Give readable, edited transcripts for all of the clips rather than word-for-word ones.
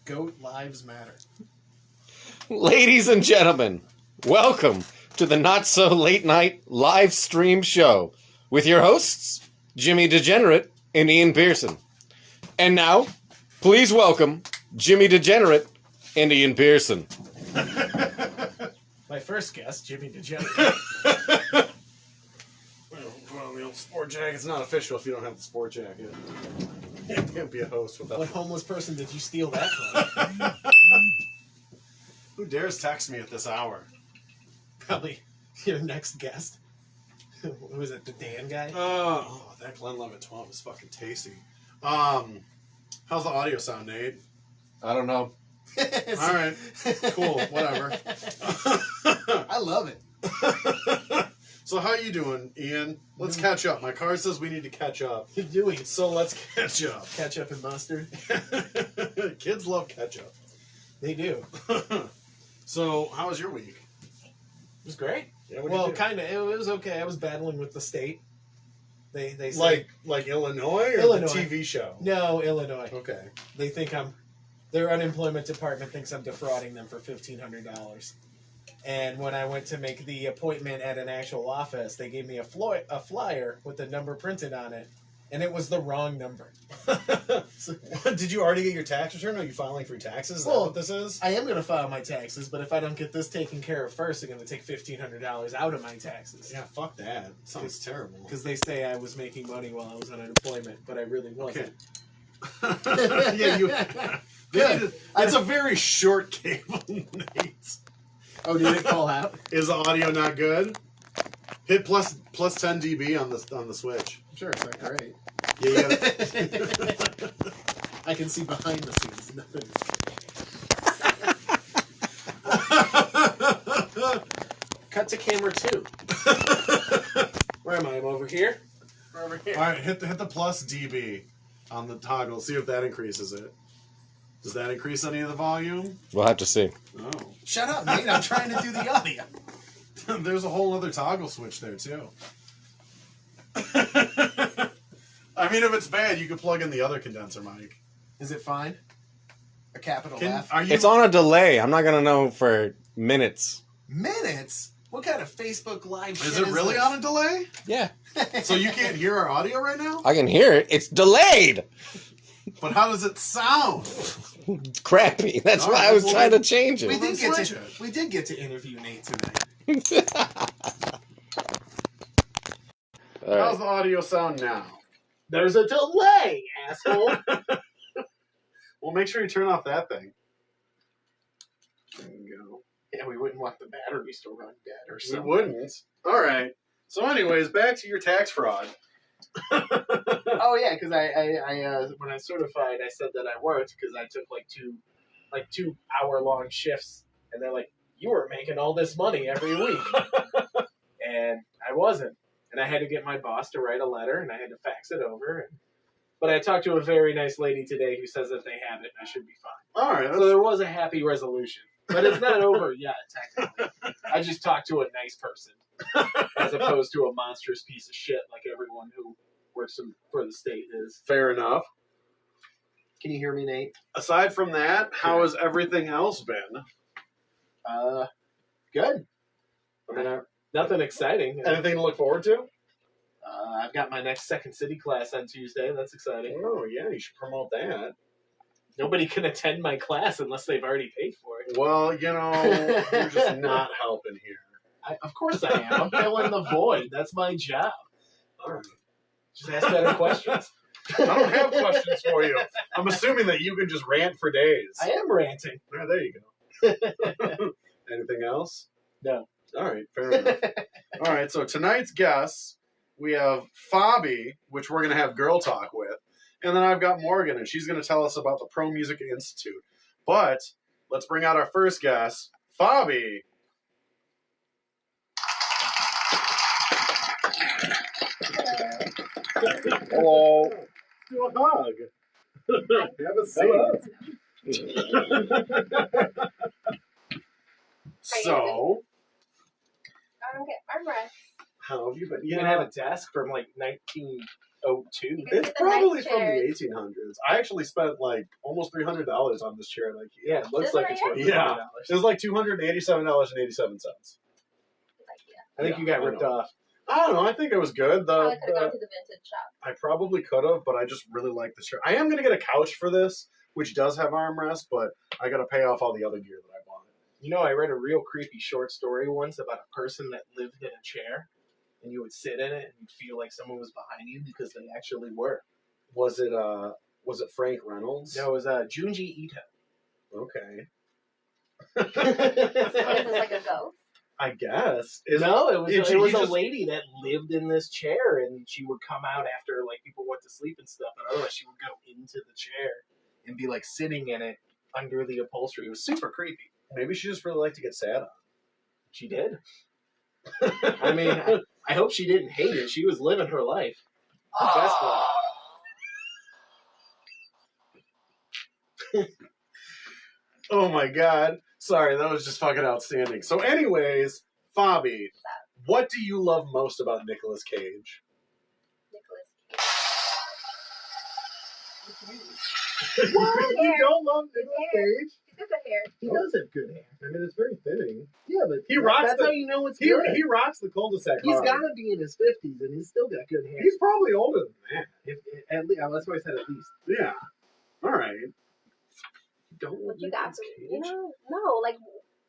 Goat lives matter. Ladies and gentlemen, welcome to the Not So Late Night live stream show with your hosts, Jimmy Degenerate and Ian Pearson. And now, please welcome Jimmy Degenerate and Ian Pearson. My first guest, Jimmy Degenerate. Well, the old sport jacket's not official if you don't have the sport jacket. You can't be a host without What homeless person did you steal that from? Who dares text me at this hour? Probably your next guest. What was it, the Dan guy? Oh, that Glenlivet 12 is fucking tasty. How's the audio sound, Nate? I don't know. All right, cool, whatever. I love it. So how you doing, Ian? Let's catch up. My card says we need to catch up. You're doing So let's catch up. ketchup and mustard. Kids love ketchup. They do. So how was your week? It was great. Yeah, what Well, did you do? kind of. It was okay. I was battling with the state. They say, Like Illinois or Illinois. the TV show? No, Illinois. Okay. They think their unemployment department thinks I'm defrauding them for $1,500. And when I went to make the appointment at an actual office, they gave me a flyer with the number printed on it, and it was the wrong number. Did you already get your tax return? Are you filing for your taxes? Is that Well, what this is? I am going to file my taxes, but if I don't get this taken care of first, they're going to take $1,500 out of my taxes. Yeah, fuck that. Sounds terrible. Because they say I was making money while I was on unemployment, but I really wasn't. Okay. Yeah, you. Good. It's a very short cable, Nate. Oh, did it fall out? Is the audio not good? Hit plus 10 dB on the switch. Sure, it's not great. Yeah, you gotta, I can see behind the scenes. Nothing. Cut to camera 2. Where am I? I'm over here? We're over here. all right, hit the plus dB on the toggle. See if that increases it. Does that increase any of the volume? We'll have to see. Oh. Shut up, Nate. I'm trying to do the audio. There's a whole other toggle switch there, too. I mean, if it's bad, you could plug in the other condenser mic. Is it fine? A capital F? Are you? It's on a delay. I'm not going to know for minutes. Minutes? What kind of Facebook Live shit Is it really this? on a delay? Yeah. So you can't hear our audio right now? I can hear it. It's delayed. But how does it sound? Crappy. That's All why right, I was well, trying to change We it. did, get switch to, it. we did get to interview Nate tonight. All How's right. the audio sound now? There's a delay, asshole. Well, make sure you turn off that thing. There you go. Yeah, we wouldn't want the batteries to run dead or We something. wouldn't. All right. So, anyways, back to your tax fraud. Oh yeah, because I when I certified, I said that I worked because I took like 2-hour-long shifts, and they're like, you were making all this money every week, and I wasn't, and I had to get my boss to write a letter, and I had to fax it over. But I talked to a very nice lady today who says that they have it, and I should be fine. All right. So there was a happy resolution, but it's not over yet. Technically, I just talked to a nice person as opposed to a monstrous piece of shit like everyone who works for the state is. Fair enough. Can you hear me, Nate? Aside from that, how has everything else been? Good. I mean, nothing exciting. Anything to look forward to? I've got my next Second City class on Tuesday. That's exciting. Oh, yeah, you should promote that. Nobody can attend my class unless they've already paid for it. Well, you know, you're just not helping here. Of course I am. I'm filling the void. That's my job. All right. Just ask better questions. I don't have questions for you. I'm assuming that you can just rant for days. I am ranting. All right, there you go. Anything else? No. All right, fair enough. All right, so tonight's guests, we have Fabi, which we're going to have girl talk with, and then I've got Morgan, and she's going to tell us about the Pro Music Institute. But let's bring out our first guest, Fabi. Hello. Do a hug. Have a seat. So, I don't get my breath. how have you been? You can have a desk from like 19 02. You can It's get the probably nice from the chairs. 1800s. I actually spent like almost $300 on this chair at IKEA. Yeah, it looks This like right it's here? worth Yeah. $100. It was like $287.87. I think you got ripped off. I don't know. I think it was good. Probably could have gone to the vintage shop. I probably could have, but I just really like the chair. I am going to get a couch for this, which does have armrest, but I got to pay off all the other gear that I bought. You know, I read a real creepy short story once about a person that lived in a chair, and you would sit in it and you'd feel like someone was behind you because they actually were. Was it Frank Reynolds? No, it was Junji Ito. Okay. What is this, like a ghost? I guess. No, it was he a just- lady that lived in this chair, and she would come out after like people went to sleep and stuff, and otherwise she would go into the chair and be like sitting in it under the upholstery. It was super creepy. Maybe she just really liked to get sat on. She did. I mean, I hope she didn't hate it. She was living her life. The best life. Oh my god. Sorry, that was just fucking outstanding. So anyways, Fabi, what do you love most about Nicolas Cage? Nicholas. You don't love Nicolas Cage? He's got good hair. He does have good hair. I mean, it's very fitting. Yeah, but He rocks that's the- how you know it's He good. rocks the cul-de-sac He's hard. got to be in his 50s, and he's still got good hair. He's probably older than that. At least, that's why I said at least. Yeah. All right. Don't What you Nicolas got? Cage. You know, no. Like,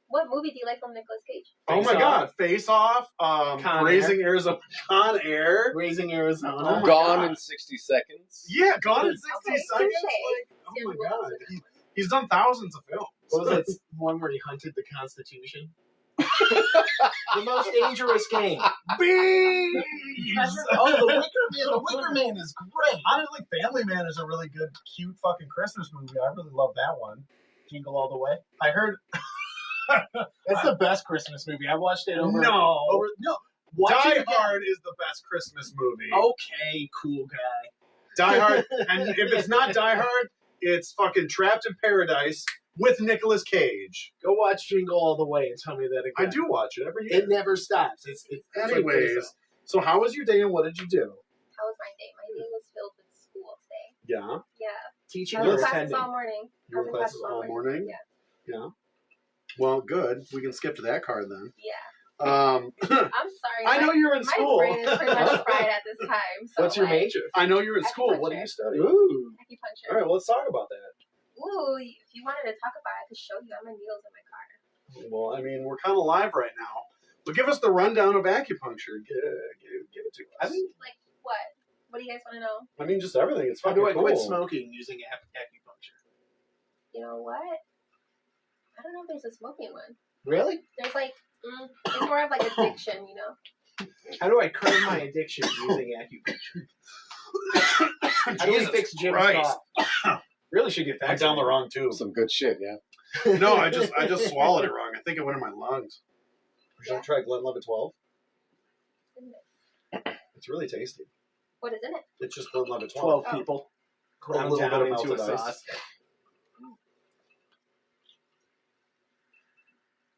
what movie do you like from Nicolas Cage? Oh my Face god. Face Off, Con Raising Arizona, Con Air. Raising Arizona. Oh my Gone God. in 60 seconds. Yeah, Gone in 60 Okay, Seconds. touche. Like, oh Sam my Wilson god. in that one. He's done thousands of films. What was that one where he hunted the Constitution? The most dangerous game. Bees! Oh, the Wicker Man. The Wicker Man is great. Honestly, Family Man is a really good, cute fucking Christmas movie. I really love that one. Jingle All the Way. I heard. That's the best Christmas movie. I watched it over. No. No. Watch Die it again. Hard is the best Christmas movie. Okay, cool guy. Die Hard. And if it's not Die Hard, it's fucking Trapped in Paradise with Nicolas Cage. Go watch Jingle All the Way and tell me that again. I do watch it every year. It never stops. It's like Anyways, this. so how was your day and what did you do? How was my day? My day was filled with school today. Yeah. Yeah. Teaching I or was in classes attending. all morning. You were in classes all morning? Yeah. Well, good. We can skip to that card then. Yeah. Um, I'm sorry. I know you're in my school. brain is pretty much fried at this time. So What's your like, major? I know you're in school. What do you study? Ooh. Acupuncture. All right, well, let's talk about that. Ooh, if you wanted to talk about it, I could show you. I have my needles in my car. Well, I mean, we're kind of live right now. But give us the rundown of acupuncture. Give it to us. I mean, Like, what? What do you guys want to know? I mean, just everything. It's how fucking do I cool. quit smoking using acupuncture? You know what? I don't know if there's a smoking one. Really? There's like, it's more of like addiction, you know? How do I curb my addiction using acupuncture? How do we Jesus fix Jim's Christ. cough? Really should get I'm vaccinated. down the wrong tube. Some good shit, yeah. No, I just swallowed it wrong. I think it went in my lungs. Should I Yeah. try Glenlivet 12? Isn't it? It's really tasty. What is in it? It's just Glenlivet 12. 12 Oh. people. A little Ground bit down of into a melted ice. sauce.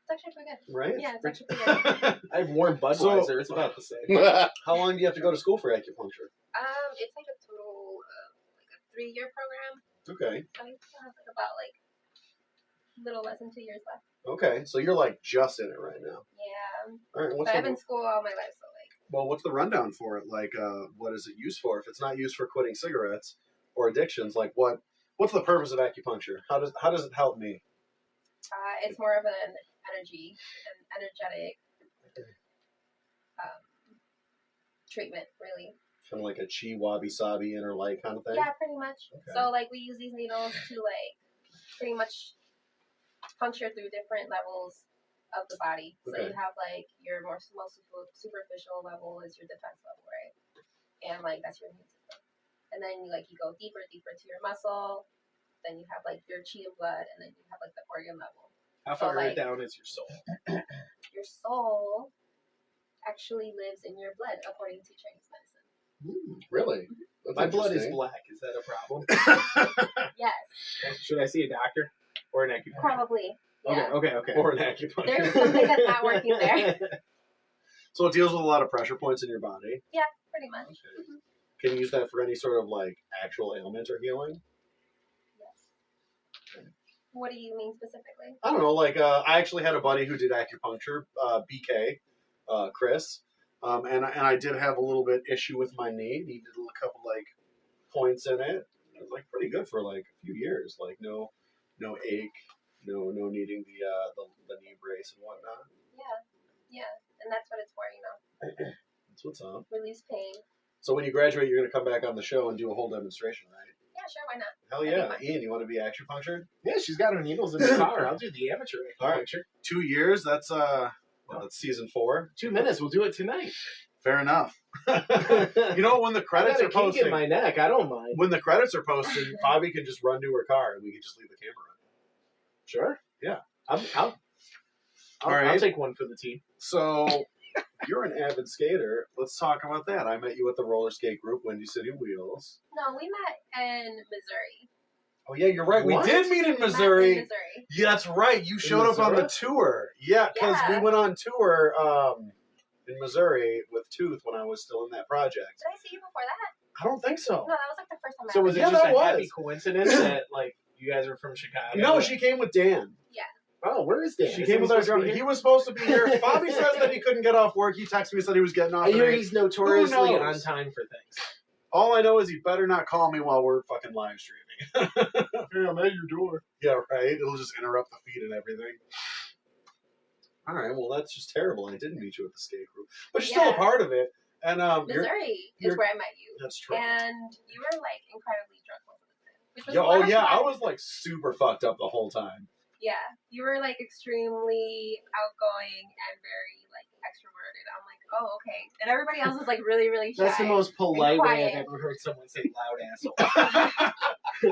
It's actually pretty good. Right? Yeah, it's actually pretty good. I have warm Budweiser. It's about the same. How long do you have to go to school for acupuncture? It's like a total, like a 3-year program. Okay. So I still have like about like little less than 2 years left. Okay. So you're like just in it right now. Yeah. All right. But I've been in school all my life, so like, Well, what's the rundown for it? Like, what is it used for? If it's not used for quitting cigarettes or addictions, like what's the purpose of acupuncture? How does it help me? it's more of an energetic treatment, really. Kind of like a chi wabi sabi inner light kind of thing. Yeah, pretty much. Okay. So like we use these needles to like pretty much puncture through different levels of the body. So Okay. you have like your most superficial level is your defense level, right? And like that's your immune system. And then you go deeper to your muscle. Then you have like your chi and blood, and then you have like the organ level. How So, far like- down is your soul? Your soul actually lives in your blood, according to Chinese medicine. Really? That's My blood is interesting. black. Is that a problem? Yes, Should I see a doctor or an acupuncturist? probably. Yeah. Okay. Or an acupuncture. There's something that's not working there. So it deals with a lot of pressure points in your body. Pretty much. Okay. Can you use that for any sort of like actual ailment or healing? Yes. What do you mean specifically? I don't know. Like I actually had a buddy who did acupuncture, BK, Chris, and I did have a little bit issue with my knee. Needed a couple like points in it. It was like pretty good for like a few years. Like no ache, no needing the knee brace and whatnot. Yeah, and that's what it's for, you know. That's what's up. Release pain. So when you graduate, you're gonna come back on the show and do a whole demonstration, right? Yeah, sure, why not? Hell That'd be yeah, Ian, you want to be acupunctured? Yeah, she's got her needles in the car. I'll do the amateur All right. acupuncture. 2 years. That's that's season 4. 2 minutes. We'll do it tonight. Fair enough. You know when the I credits got a are kink posted, in my neck. I don't mind. when the credits are posted, Bobby can just run to her car and we can just leave the camera on. Sure. Yeah. I'll All right. I'll take one for the team. So you're an avid skater. Let's talk about that. I met you at the roller skate group, Windy City Wheels. No, we met in Missouri. Oh yeah, you're right. What? We did meet in We met Missouri. in Missouri. Yeah, that's right. You showed up on the tour. Yeah, because Yeah. we went on tour in Missouri with Tooth when I was still in that project. Did I see you before that? I don't think so. No, that was like the first time I So was it Yeah, just that a happy was. coincidence that like you guys are from Chicago? No, she came with Dan. Oh, where is Dan? She Is came he with our supposed to be drummer. here? He was supposed to be here. Bobby says that he couldn't get off work. He texted me, said he was getting off. I hear today. he's notoriously Who on knows? time for things. All I know is he better not call me while we're fucking live streaming. Hey, I'm at your door. Yeah, right. It'll just interrupt the feed and everything. All right. Well, that's just terrible. I didn't meet you at the skate group, but you're still a Yeah. part of it. And Missouri you're- is where I met you. that's true. And you were like incredibly drunk most of the time. Which was Yeah, a lot oh of yeah, I fun. was like super fucked up the whole time. Yeah, you were like extremely outgoing and very like extroverted. I'm like, oh okay, and everybody else was like really really shy. That's the most polite way I've quiet. ever heard someone say loud asshole.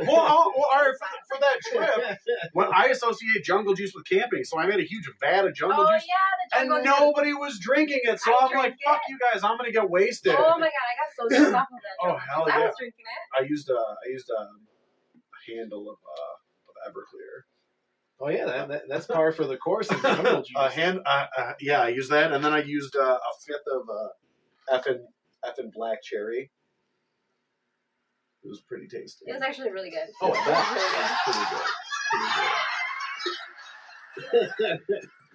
Well, all right, for that trip, when I associate jungle juice with camping, so I made a huge vat of jungle Oh juice, yeah, the and jungle juice. nobody was drinking it. So I I'm like, drank fuck it. you guys, I'm gonna get wasted. Oh my god, I got so drunk off of that. Oh, jungle hell juice. I yeah. was drinking it. I used a handle of Everclear. Oh yeah, that's par for the course in jungle juice. Yeah, I used that, and then I used a fifth of effing black cherry. It was pretty tasty. It was actually really good. Oh, It was really good. Pretty good.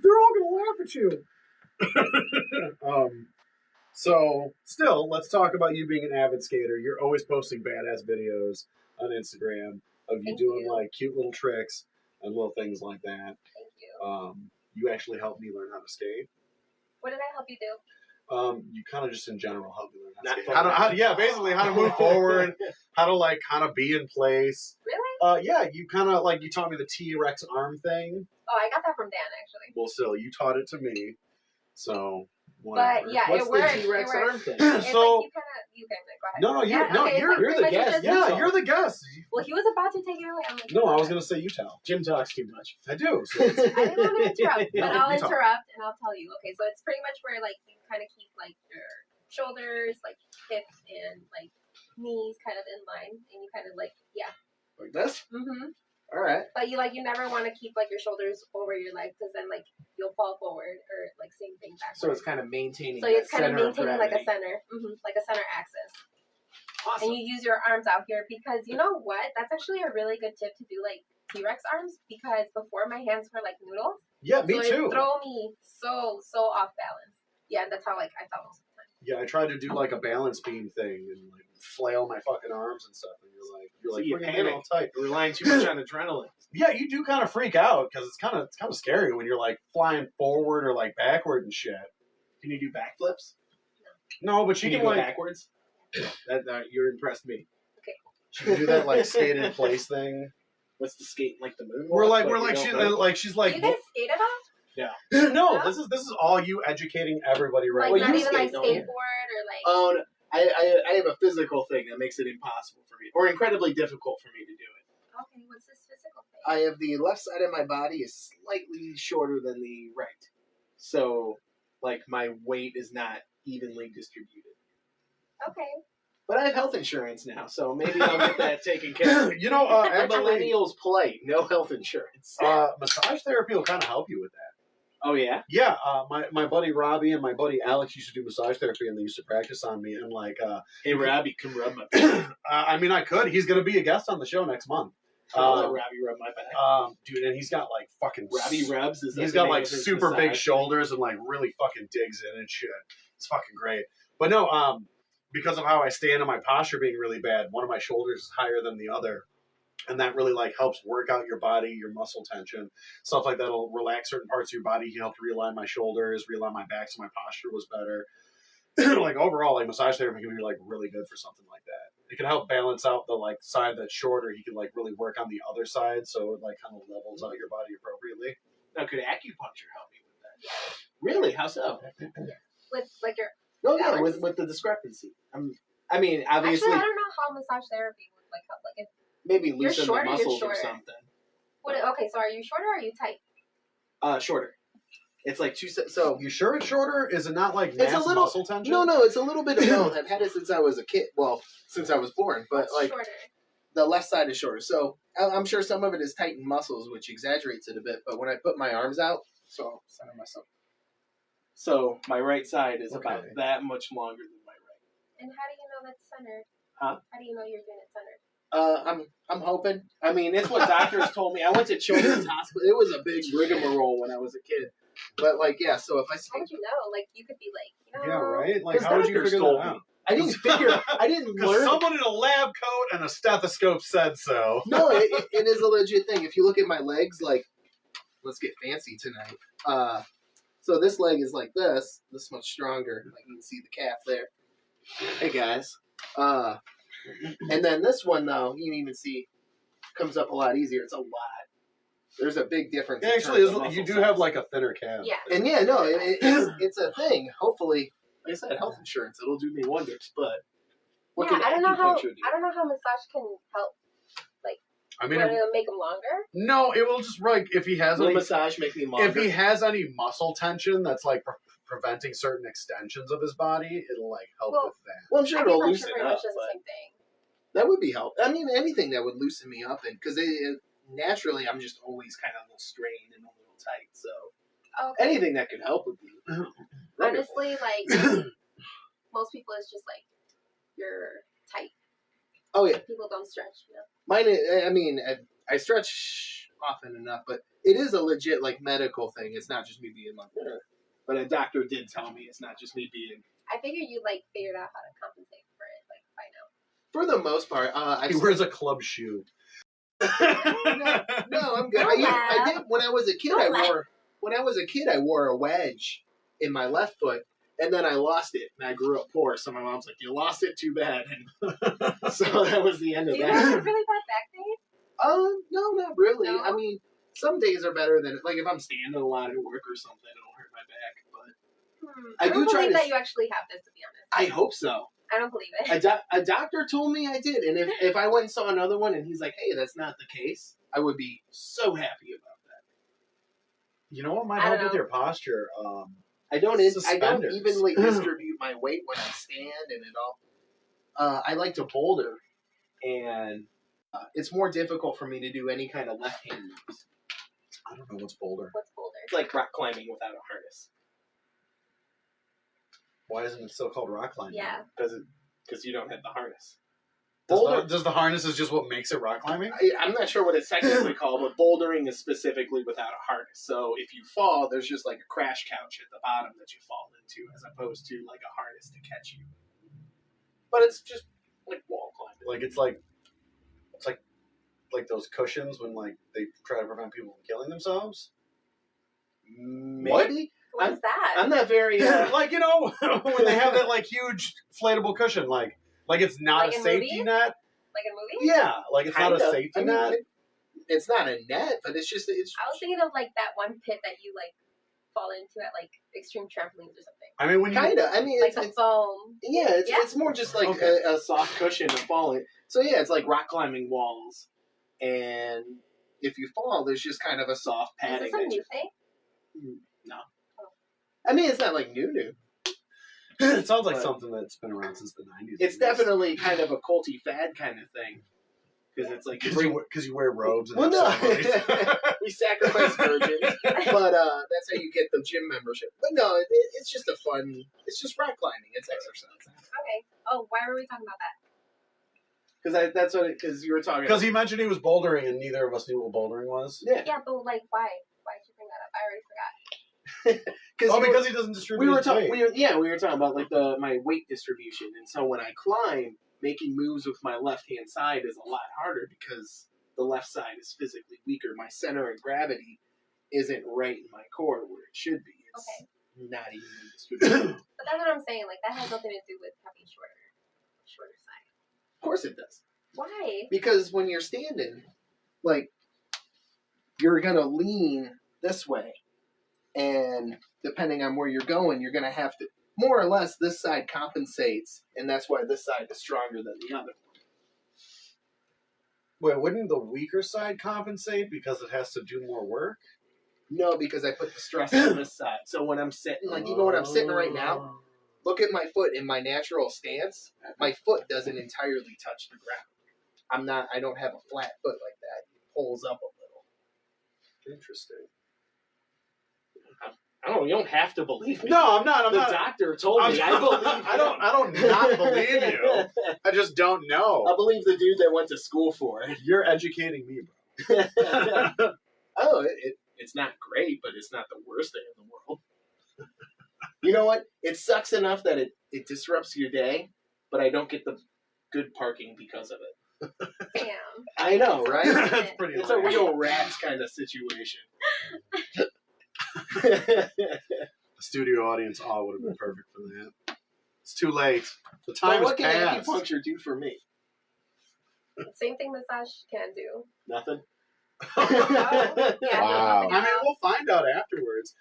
They're all gonna laugh at you. So still, let's talk about you being an avid skater. You're always posting badass videos on Instagram of you Thank doing you. like cute little tricks and little things like that. Thank you. You actually helped me learn how to skate. What did I help you do? You kind of just in general helped me learn how to Not skate. fucking- Yeah, basically how to move forward, how to like kind of be in place. Really? Yeah, you kind of like you taught me the T-Rex arm thing. Oh, I got that from Dan actually. Well, still, you taught it to me, so But whatever. yeah, What's it worked. the T-Rex it worked. arm thing? It's So- like you can go ahead. No, you're Yeah, okay, it's like you're pretty the much guest. just- yeah, you're the guest. Well, he was about to take it away. I'm like, No, I was gonna say you tell. Jim talks too much. I do. So I didn't want to interrupt, No, but I'll you talk. interrupt and I'll tell you. Okay, so it's pretty much where like you kind of keep like your shoulders, like hips, and like knees kind of in line, and you kind of like Like this? mm-hmm. All right. But you never want to keep like your shoulders over your legs because then like you'll fall forward or like same thing backwards. So it's kind of maintaining. So it's that kind of center maintaining like a gravity. center, like a center axis. Awesome. And you use your arms out here because you know what? That's actually a really good tip to do like T-Rex arms because before my hands were like noodles. yeah, me so too. It throw me so off balance. Yeah, that's how like I felt most of the time. Yeah, I tried to do like a balance beam thing and like flail my fucking arms and stuff, and you're So like you bring them in all panicked. tight. You're relying too much on adrenaline. Yeah, you do kind of freak out because it's kind of scary when you're like flying forward or like backward and shit. Can you do backflips? No, but Can you you can go like backwards? That you impressed me. she can do that like skate in place thing. What's the skate like the moon? We're like she's she's Do like you guys skate at all? no, No? this is all you educating everybody right Like now. not you even like skate, don't you? skateboard or like. Oh, no. I have a physical thing that makes it impossible for me, or incredibly difficult for me to do it. Okay, what's this physical thing? I have the left side of my body is slightly shorter than the right, so like my weight is not evenly distributed. Okay. But I have health insurance now, so maybe I'll get that taken care of. You know, And actually, millennials polite, no health insurance. massage therapy will kind of help you with that. Oh yeah. Yeah, my buddy Robbie and my buddy Alex used to do massage therapy, and they used to practice on me. And like, Hey Robbie, come rub my back. I mean, I could. He's gonna be a guest on the show next month. I'll let Robbie rub my back. Dude, and he's got like fucking Robbie rubs. Is that he's the got name like of his super big massage? shoulders and like really fucking digs in and shit. It's fucking great. But no, because of how I stand and my posture being really bad, one of my shoulders is higher than the other. And that really like helps work out your body, your muscle tension, stuff like that'll relax certain parts of your body. He helped realign my shoulders, realign my back, so my posture was better. Like overall, like massage therapy can be like really good for something like that. It can help balance out the like side that's shorter. He can like really work on the other side, so it like kind of levels out your body appropriately. Now, could acupuncture help me with that? Really? How so? With like your Oh yeah, balance. with the discrepancy. I mean, obviously, actually, I don't know how massage therapy would like help. Like if maybe You're loosen the shorter, you're muscles or shorter. something. what? Okay, so are you shorter or are you tight? Shorter. It's like so. You sure it's shorter? Is it not like It's a mass little- muscle tension? No, it's a little bit of both. I've had it since I was a kid. Well, since I was born, but What's like shorter? the left side is shorter. So I'm sure some of it is tightened muscles, which exaggerates it a bit. But when I put my arms out, so I'll center myself. So my right side is about Okay. that much longer than my right. And how do you know that's centered? Huh? How do you know you're doing it centered? I'm hoping. I mean, it's what doctors told me. I went to Children's Hospital. It was a big rigmarole when I was a kid. But like, yeah. So if I How would you know? Like you could be like, Yeah, right? Like, Because how would you doctors figure told that me. out? I didn't figure. I didn't Because learn. someone in a lab coat and a stethoscope said so. No, it is a legit thing. If you look at my legs, like, let's get fancy tonight. So this leg is like this much stronger. Like you can see the calf there. Hey guys. And then this one though, you can even see, comes up a lot easier. It's a lot. There's a big difference. It in actually terms is. of muscle You do size. have like a thinner calf. Yeah. And yeah, no, it's a thing. Hopefully, like I said, health insurance, it'll do me wonders. But what yeah, can I don't know how. acupuncture do? I don't know how massage can help. I mean, Will it make them longer? no, it will just like if he has Will any, massage make me longer? if he has any muscle tension that's like preventing certain extensions of his body, it'll like help Well, with that. well, I'm sure it'll Acupuncture loosen pretty up. much does the But same thing. that would be help. I mean, anything that would loosen me up, and because naturally I'm just always kind of a little strained and a little tight. So Okay. anything that could help would be wonderful. Honestly, like most people, it's just like you're tight. Oh yeah, People don't stretch. You know. mine. I mean, I stretch often enough, but it is a legit like medical thing. It's not just me being like, "Eh." But a doctor did tell me it's not just me being. I figured you like figured out how to compensate for it, like by now. For the most part, I He wears a club shoe. no, I'm good. Don't I laugh. did when I was a kid. Don't laugh. When I was a kid, I wore a wedge in my left foot, and then I lost it, and I grew up poor. So my mom's like, "You lost it, too bad." And so that was the end Do of you have a that. really bad back pain? No, not really. No? I mean, some days are better than like if I'm standing a lot at work or something, it'll hurt my back. But I I don't do try believe to- that you actually have this, to be honest. I hope so. I don't believe it. A doctor told me I did, and if I went and saw another one, and he's like, "Hey, that's not the case," I would be so happy about that. You know what might I help don't with know. your posture? I don't I don't Suspenders. evenly distribute my weight when I stand and it all. I like to boulder, and it's more difficult for me to do any kind of left hand moves. I don't know what's bolder. What's bolder? It's like rock climbing without a harness Why isn't it still called rock climbing? Yeah. because you don't have the harness. Does the harness is just what makes it rock climbing? I'm not sure what it's technically called, but bouldering is specifically without a harness. So if you fall, there's just like a crash couch at the bottom that you fall into, as opposed to like a harness to catch you. But it's just like wall climbing. Like it's like those cushions when like they try to prevent people from killing themselves. Maybe. What's that? I'm not very. Like, you know, when they have that like huge inflatable cushion, like it's not Like a in safety movies? net. Like in movies? Yeah, like it's not a Kinda. safety I mean, net. it's not a net, but it's just it's. I was thinking of like that one pit that you like fall into at like extreme trampolines or something. I mean, when you Kinda. I mean, Like it's, the foam. yeah, it's Yeah. it's more just like Okay. a soft cushion of falling. So yeah, it's like rock climbing walls, and if you fall, there's just kind of a soft Is padding. this a that new you- thing? I mean, it's not like new. it sounds like But- something that's been around since the 90s. It's definitely kind of a culty fad kind of thing. because it's like Because you wear robes and well, have no, ceremonies. we sacrifice virgins, but that's how you get the gym membership. But no, it's just a fun. It's just rock climbing. It's exercise. Okay. Oh, why were we talking about that? Because you were talking. Because he mentioned he was bouldering and neither of us knew what bouldering was. yeah, Yeah, but like, why? Why did you bring that up? I already forgot. Because he doesn't distribute we were his talking. weight. We were talking about like my weight distribution, and so when I climb, making moves with my left hand side is a lot harder because the left side is physically weaker. My center of gravity isn't right in my core where it should be. It's Okay. not evenly distributed. But that's what I'm saying. Like, that has nothing to do with having shorter side. Of course it does. Why? Because when you're standing, like, you're going to lean this way. And depending on where you're going, you're going to have to, more or less, this side compensates. And that's why this side is stronger than the other. Wait, wouldn't the weaker side compensate because it has to do more work? No, because I put the stress on this side. So when I'm sitting, like, even when I'm sitting right now, look at my foot in my natural stance. My foot doesn't entirely touch the ground. I don't have a flat foot like that. It pulls up a little. Interesting. I don't know. You don't have to believe me. No, I'm not. I'm the not. doctor told me. I believe. I don't not believe you. I just don't know. I believe the dude that went to school for it. You're educating me, bro. Oh, it's not great, but it's not the worst thing in the world. You know what? It sucks enough that it disrupts your day, but I don't get the good parking because of it. Damn. I know, right? That's pretty It's a hilarious. real rats kind of situation. The studio audience all would have been perfect for that. It's too late. The But time what has can passed. acupuncture do for me? Same thing massage can do. Nothing. Yeah, Wow. I mean, we'll find out afterwards.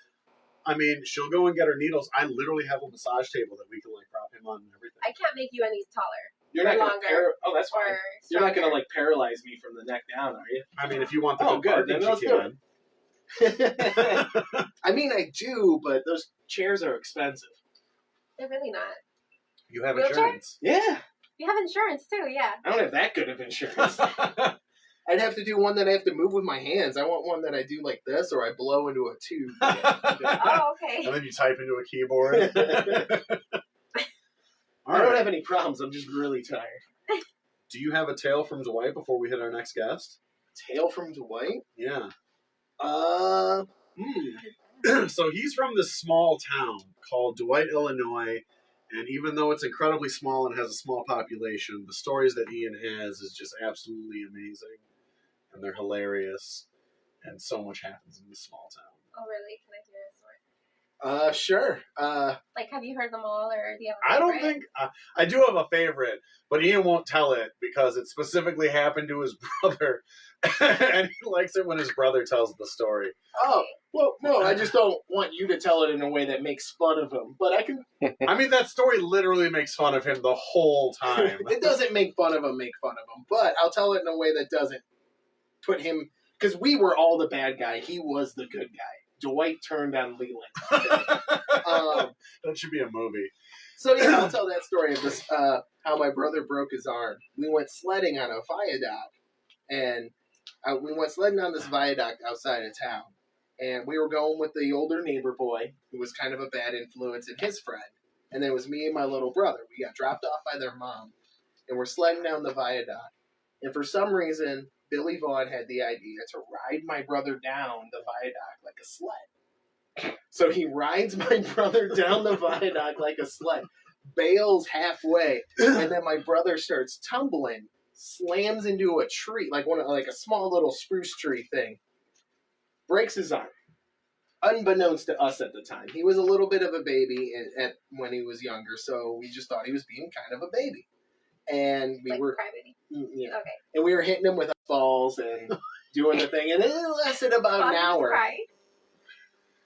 I mean, she'll go and get her needles. I literally have a massage table that we can like prop him on and everything. I can't make you any taller You're not Longer. gonna oh, that's or fine. You're not gonna stronger. like paralyze me from the neck down, are you? I mean, if you want the Oh, good good. parking, Then she let's do can. I mean, I do, but those chairs are expensive. They're really not. You have Wheelchair? insurance. Yeah, You have insurance too, yeah. I don't have that good of insurance. I'd have to do one that I have to move with my hands. I want one that I do like this, or I blow into a tube. Oh, okay. And then you type into a keyboard. I don't have any problems. I'm just really tired. Do you have a tale from Dwight before we hit our next guest? Tale from Dwight? Yeah. Hmm. So he's from this small town called Dwight, Illinois, and even though it's incredibly small and has a small population, the stories that Ian has is just absolutely amazing, and they're hilarious, and so much happens in this small town. Oh, really? Can I hear a story? Sure. Like, have you heard them all, or do you have a I don't favorite? think I do have a favorite, but Ian won't tell it because it specifically happened to his brother, and he likes it when his brother tells the story. Oh, well, no, I just don't want you to tell it in a way that makes fun of him. But I can. I mean, that story literally makes fun of him the whole time. It doesn't make fun of him, but I'll tell it in a way that doesn't put him. Because we were all the bad guy. He was the good guy. Dwight turned on Leland. That should be a movie. So yeah, I'll tell that story of this. How my brother broke his arm. We went sledding on a viaduct, and we went sledding on this viaduct outside of town. And we were going with the older neighbor boy, who was kind of a bad influence, and his friend. And then it was me and my little brother. We got dropped off by their mom, and we're sledding down the viaduct. And for some reason, Billy Vaughn had the idea to ride my brother down the viaduct like a sled. So he rides my brother down the viaduct like a sled, bails halfway, and then my brother starts tumbling, slams into a tree, like a small little spruce tree thing, breaks his arm. Unbeknownst to us at the time, he was a little bit of a baby when he was younger, so we just thought he was being kind of a baby, and we Like were Crybaby. yeah, Okay. and we were hitting him with balls and doing the thing, and it lasted about an hour. Cry.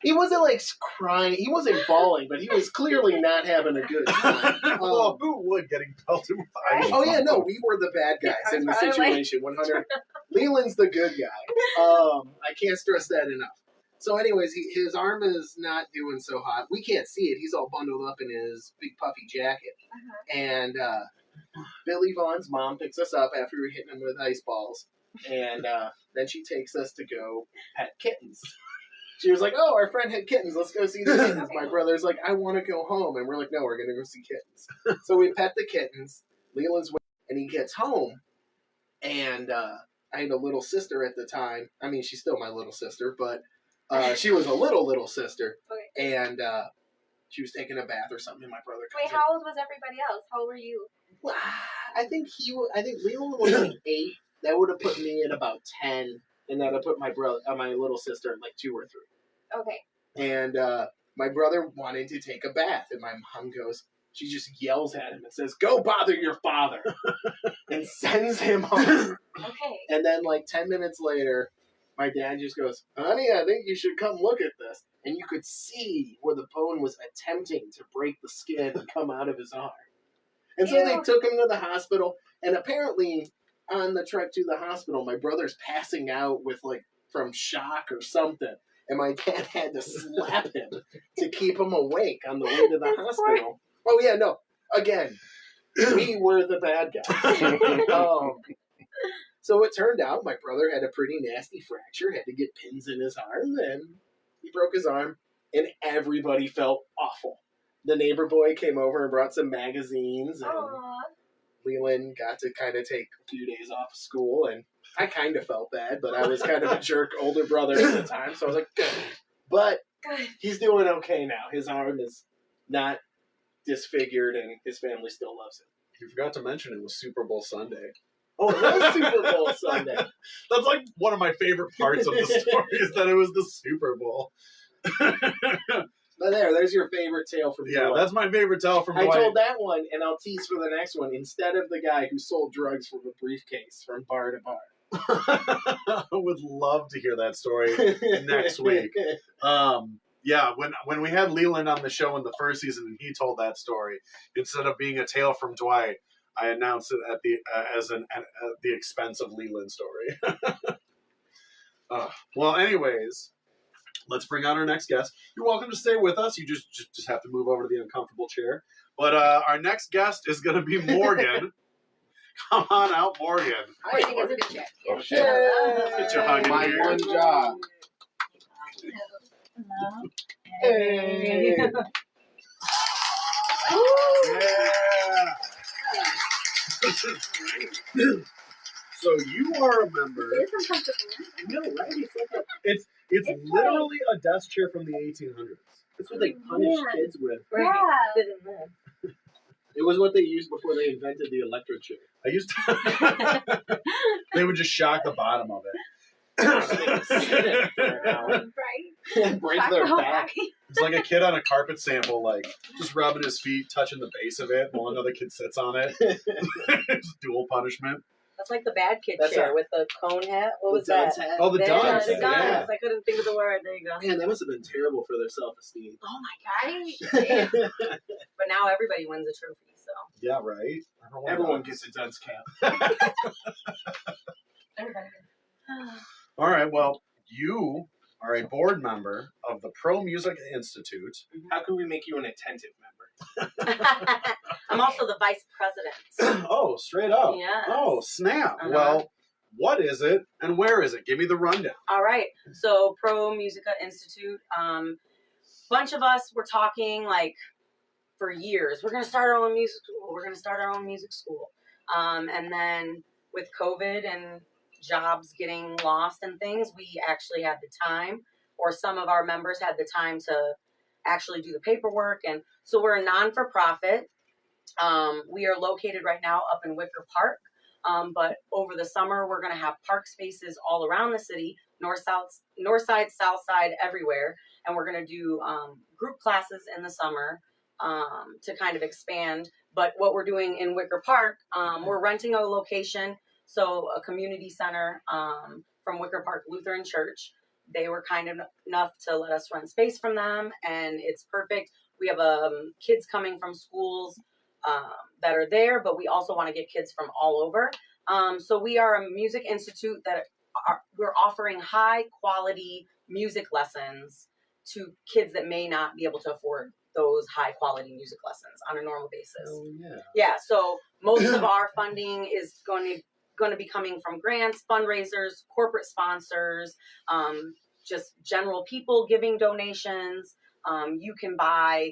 He wasn't like crying. He wasn't bawling, but he was clearly not having a good time. Well, who would getting pelted with ice? Oh yeah, no, we were the bad guys in the I was probably situation. 100. Leland's the good guy. I can't stress that enough. So, anyways, his arm is not doing so hot. We can't see it. He's all bundled up in his big puffy jacket, Uh-huh. and Billy Vaughn's mom picks us up after we hit him with ice balls, and then she takes us to go pet kittens. She was like, "Oh, our friend had kittens. Let's go see the kittens." My brother's like, "I want to go home," and we're like, "No, we're gonna go see kittens." So we pet the kittens. Leland's with, and he gets home, and I had a little sister at the time. I mean, she's still my little sister, but she was a little sister, and she was taking a bath or something. And my brother comes Wait, how old was everybody else? How old were you? Well, I think Leland was like 8. That would have put me at about 10, and that would have put my little sister at like 2 or 3. Okay. And my brother wanted to take a bath, and my mom she just yells at him and says, "Go bother your father," and sends him home. Okay. And then like 10 minutes later, my dad just goes, "Honey, I think you should come look at this." And you could see where the bone was attempting to break the skin and come out of his arm. And so they took him to the hospital, and apparently on the trek to the hospital, my brother's passing out from shock or something. And my dad had to slap him to keep him awake on the way to the hospital. Oh, yeah, no. Again, we were the bad guys. So it turned out my brother had a pretty nasty fracture, had to get pins in his arm, and he broke his arm, and everybody felt awful. The neighbor boy came over and brought some magazines, and Leland got to kind of take a few days off of school, and I kind of felt bad, but I was kind of a jerk older brother at the time, so I was like, good. But he's doing okay now. His arm is not disfigured, and his family still loves him. You forgot to mention it was Super Bowl Sunday. Oh, it was Super Bowl Sunday. That's like one of my favorite parts of the story is that it was the Super Bowl. But there's your favorite tale from Yeah, Dwight. that's my favorite tale from Dwight. I told that one, and I'll tease for the next one. Instead of the guy who sold drugs from a briefcase from bar to bar. I would love to hear that story next week. Yeah, when we had Leland on the show in the first season and he told that story, instead of being a tale from Dwight, I announced it at the expense of Leland's story. Well, anyways, let's bring on our next guest. You're welcome to stay with us. You just have to move over to the uncomfortable chair. But our next guest is going to be Morgan. Come on out, Morgan. I think it's a good check. Oh, shit. Get your hug in My here. one job. Hello. Hey. Yeah. So you are a member. It is uncomfortable. No, right? It's It's literally a desk chair from the 1800s. That's what they punish kids with. Yeah. Sit in this. It was what they used before they invented the electric chair. I used to. They would just shock the bottom of it. Right? Break Shock their the whole back. body. It's like a kid on a carpet sample, like just rubbing his feet, touching the base of it while another kid sits on it. Just dual punishment. That's like the bad kid That's chair right. with the cone hat. What was The that? dunce hat. Oh, the There, dunce the hat, dunce. yeah. I couldn't think of the word. There you go. Man, that must have been terrible for their self-esteem. Oh my gosh. But now everybody wins a trophy, so. Yeah, right. Everyone gets a dunce cap. Everybody. All right. Well, you are a board member of the Pro Music Institute. How can we make you an attentive member? I'm also the vice president. Oh, straight up. Yes. Oh, snap. Uh-huh. Well, what is it and where is it? Give me the rundown. All right. So Pro Musica Institute, bunch of us were talking like for years. We're gonna start our own music school. We're gonna start our own music school. And then with COVID and jobs getting lost and things, we actually had the time, or some of our members had the time to actually do the paperwork. And so we're a non-for-profit. We are located right now up in Wicker Park. But over the summer, we're going to have park spaces all around the city, north side, south side, everywhere. And we're going to do group classes in the summer to kind of expand. But what we're doing in Wicker Park, we're renting a location, so a community center from Wicker Park Lutheran Church. They were kind enough to let us rent space from them, and it's perfect. We have kids coming from schools that are there, but we also want to get kids from all over. So we are a music institute that we're offering high quality music lessons to kids that may not be able to afford those high quality music lessons on a normal basis. Oh, yeah. Yeah, so most of our funding is going to be coming from grants, fundraisers, corporate sponsors, just general people giving donations. You can buy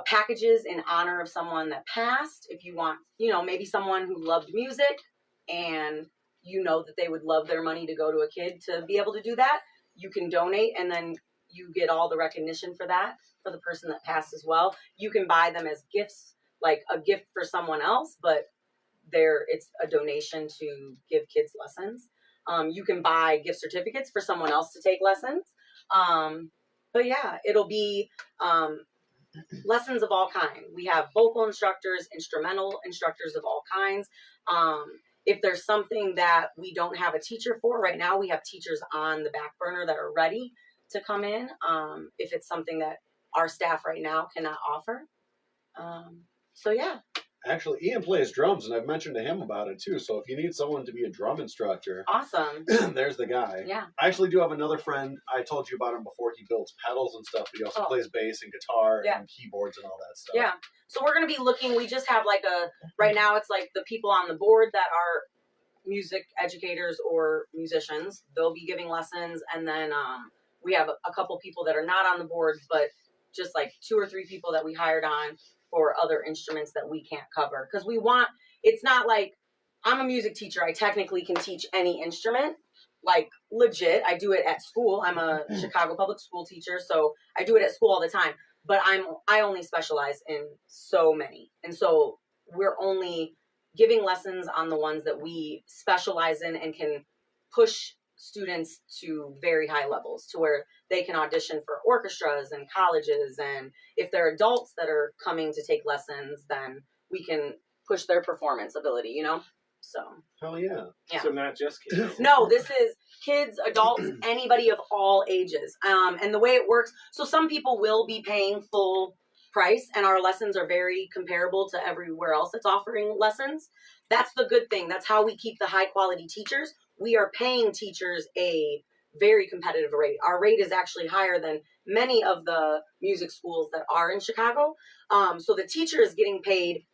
packages in honor of someone that passed. If you want, maybe someone who loved music and that they would love their money to go to a kid to be able to do that, you can donate, and then you get all the recognition for that for the person that passed as well. You can buy them as gifts, like a gift for someone else, but it's a donation to give kids lessons. You can buy gift certificates for someone else to take lessons. But yeah, it'll be lessons of all kinds. We have vocal instructors, instrumental instructors of all kinds. If there's something that we don't have a teacher for right now, we have teachers on the back burner that are ready to come in. If it's something that our staff right now cannot offer. So yeah. Actually, Ian plays drums, and I've mentioned to him about it too. So if you need someone to be a drum instructor, awesome. There's the guy. Yeah. I actually do have another friend. I told you about him before. He builds pedals and stuff, but he also plays bass and guitar and keyboards and all that stuff. Yeah. So we're going to be looking. We just have right now it's like the people on the board that are music educators or musicians. They'll be giving lessons, and then we have a couple people that are not on the board, but just like 2 or 3 people that we hired on for other instruments that we can't cover. Because it's not like I'm a music teacher. I technically can teach any instrument, like legit. I do it at school. I'm a Chicago public school teacher, so I do it at school all the time. But I only specialize in so many. And so we're only giving lessons on the ones that we specialize in and can push students to very high levels to where they can audition for orchestras and colleges. And if they're adults that are coming to take lessons, then we can push their performance ability, So. Hell yeah. Yeah. So not just kids. No, this is kids, adults, anybody of all ages. And the way it works, so some people will be paying full price, and our lessons are very comparable to everywhere else that's offering lessons. That's the good thing. That's how we keep the high quality teachers. We are paying teachers a very competitive rate. Our rate is actually higher than many of the music schools that are in Chicago. So the teacher is getting paid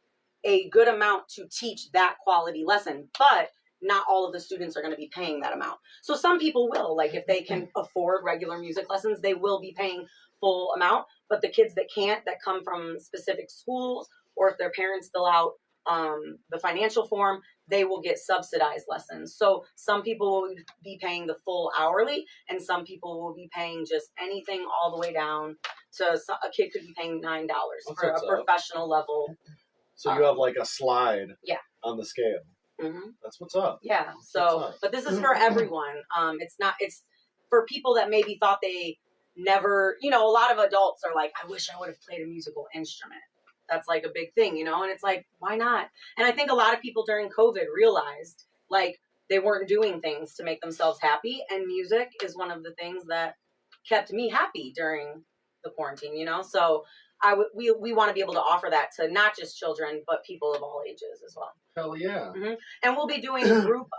a good amount to teach that quality lesson, but not all of the students are going to be paying that amount. So some people will, like if they can afford regular music lessons, they will be paying full amount. But the kids that can't, that come from specific schools, or if their parents fill out the financial form, they will get subsidized lessons. So some people will be paying the full hourly, and some people will be paying just anything all the way down to a kid could be paying $9 for a professional level. So you have like a slide on the scale. Mm-hmm. That's what's up. Yeah. So, but this is for everyone. It's for people that maybe thought they never, a lot of adults are like, I wish I would have played a musical instrument. That's like a big thing, and it's like, why not? And I think a lot of people during COVID realized like they weren't doing things to make themselves happy. And music is one of the things that kept me happy during the quarantine, So we want to be able to offer that to not just children, but people of all ages as well. Hell yeah. Mm-hmm. And we'll be doing group.